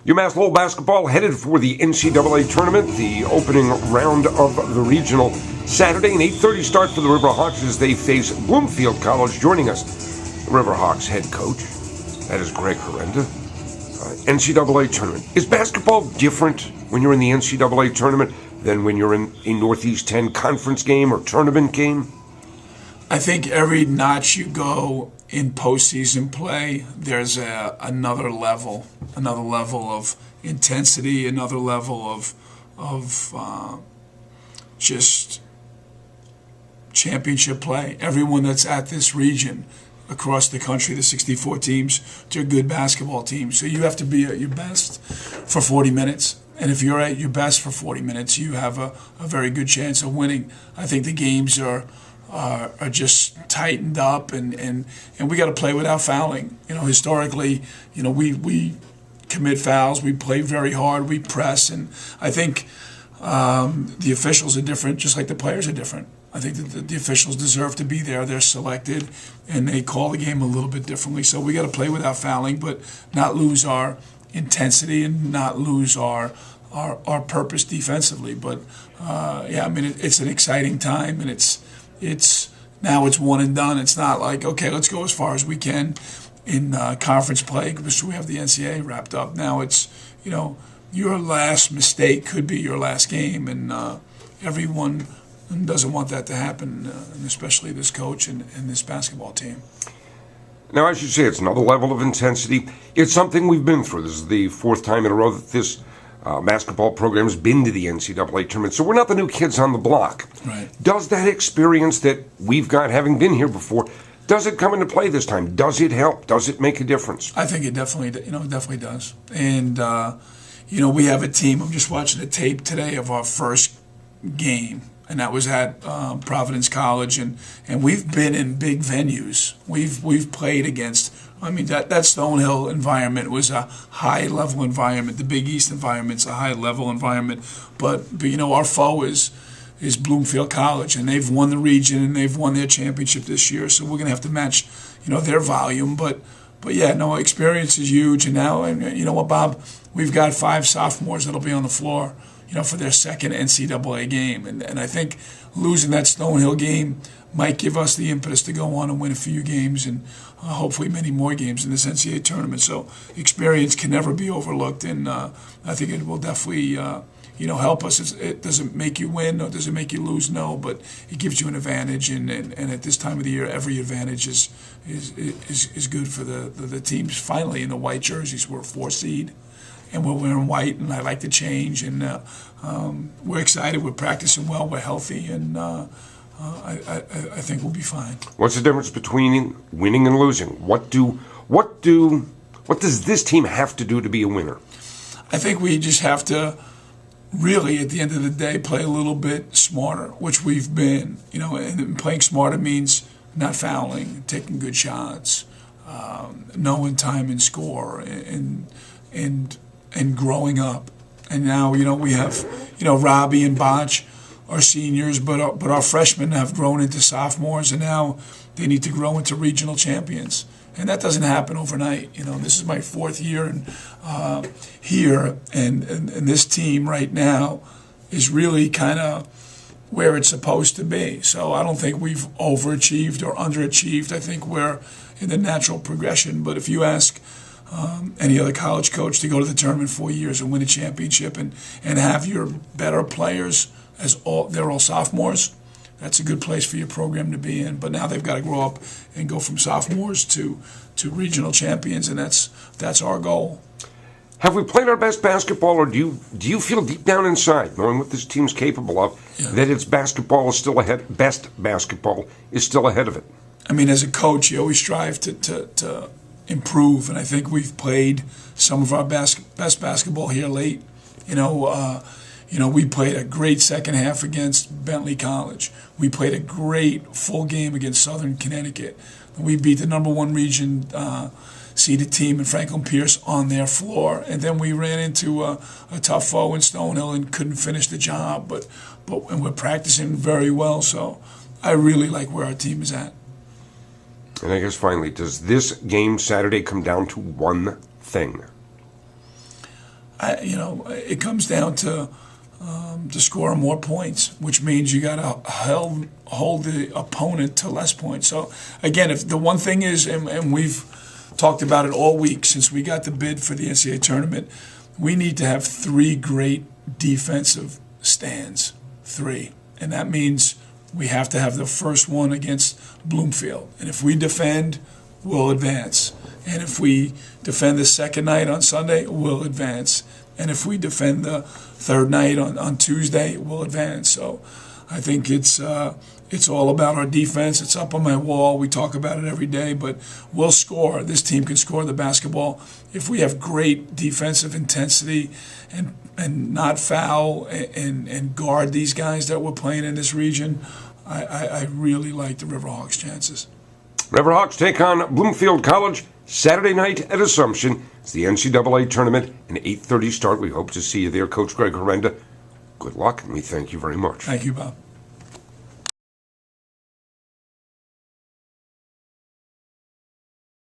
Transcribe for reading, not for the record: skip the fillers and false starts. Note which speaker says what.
Speaker 1: UMass Lowell basketball headed for the NCAA tournament, the opening round of the regional Saturday, an 8:30 start for the Riverhawks as they face Bloomfield College. Joining us, the Riverhawks head coach, that is Greg Herenda. NCAA tournament. Is basketball different when you're in the NCAA tournament than when you're in a Northeast 10 conference game or tournament game?
Speaker 2: I think every notch you go in postseason play, there's another level of intensity, another level of just championship play. Everyone that's at this region across the country, the 64 teams, they're good basketball teams. So you have to be at your best for 40 minutes. And if you're at your best for 40 minutes, you have a very good chance of winning. I think the games are just tightened up, and we got to play without fouling. Historically, we commit fouls, we play very hard, we press, and I think the officials are different, just like the players are different. I think that the officials deserve to be there. They're selected, and they call the game a little bit differently. So we got to play without fouling, but not lose our intensity and not lose our purpose defensively. But it's an exciting time, and it's now it's one and done. It's not like, okay, let's go as far as we can in conference play because we have the NCAA wrapped up. Now it's, your last mistake could be your last game, and everyone doesn't want that to happen, and especially this coach and this basketball team.
Speaker 1: Now, as you say, it's another level of intensity. It's something we've been through. This is the fourth time in a row that this basketball program has been to the NCAA tournament, so we're not the new kids on the block.
Speaker 2: Right.
Speaker 1: Does that experience that we've got, having been here before, does it come into play this time? Does it help? Does it make a difference?
Speaker 2: I think it definitely does. And we have a team. I'm just watching the tape today of our first game, and that was at Providence College, and we've been in big venues. We've played against. That Stonehill environment was a high-level environment. The Big East environment's a high-level environment. But our foe is Bloomfield College, and they've won the region, and they've won their championship this year. So we're going to have to match, their volume. But experience is huge. And now, you know what, Bob? We've got 5 sophomores that'll be on the floor, for their second NCAA game. And I think losing that Stonehill game might give us the impetus to go on and win a few games and hopefully many more games in this NCAA tournament. So experience can never be overlooked, and I think it will definitely help us. It doesn't make you win or does it make you lose? No, but it gives you an advantage, and at this time of the year, every advantage is good for the teams. Finally, in the white jerseys, we're a 4 seed. And we're wearing white, and I like the change. And we're excited. We're practicing well. We're healthy, and I think we'll be fine.
Speaker 1: What's the difference between winning and losing? What does this team have to do to be a winner?
Speaker 2: I think we just have to really, at the end of the day, play a little bit smarter, which we've been. And playing smarter means not fouling, taking good shots, knowing time and score, and growing up. And now, we have, Robbie and Botch are seniors, but our freshmen have grown into sophomores, and now they need to grow into regional champions. And that doesn't happen overnight. This is my 4th year here, and this team right now is really kind of where it's supposed to be. So I don't think we've overachieved or underachieved. I think we're in the natural progression. But if you ask any other college coach to go to the tournament 4 years and win a championship and have your better players they're all sophomores, that's a good place for your program to be in. But now they've got to grow up and go from sophomores to regional champions, and that's our goal.
Speaker 1: Have we played our best basketball, or do you feel deep down inside, knowing what this team's capable of, that its basketball is still ahead? Best basketball is still ahead of it.
Speaker 2: As a coach, you always strive to improve, and I think we've played some of our best basketball here late. We played a great second half against Bentley College. We played a great full game against Southern Connecticut. We beat the number 1 region seeded team in Franklin Pierce on their floor, and then we ran into a tough foe in Stonehill and couldn't finish the job. And we're practicing very well, so I really like where our team is at.
Speaker 1: And I guess finally, does this game Saturday come down to one thing?
Speaker 2: it comes down to scoring more points, which means you got to hold the opponent to less points. So again, if the one thing is, and we've talked about it all week since we got the bid for the NCAA tournament, we need to have 3 great defensive stands, 3, and that means we have to have the first one against Bloomfield, and if we defend, we'll advance. And if we defend the second night on Sunday, we'll advance. And if we defend the third night on Tuesday, we'll advance. So I think it's all about our defense. It's up on my wall. We talk about it every day, but we'll score. This team can score the basketball. If we have great defensive intensity and not foul and guard these guys that we're playing in this region, I really like the Riverhawks' chances.
Speaker 1: Riverhawks take on Bloomfield College Saturday night at Assumption. It's the NCAA tournament, an 8:30 start. We hope to see you there, Coach Greg Herenda. Good luck, and we thank you very much.
Speaker 2: Thank you, Bob.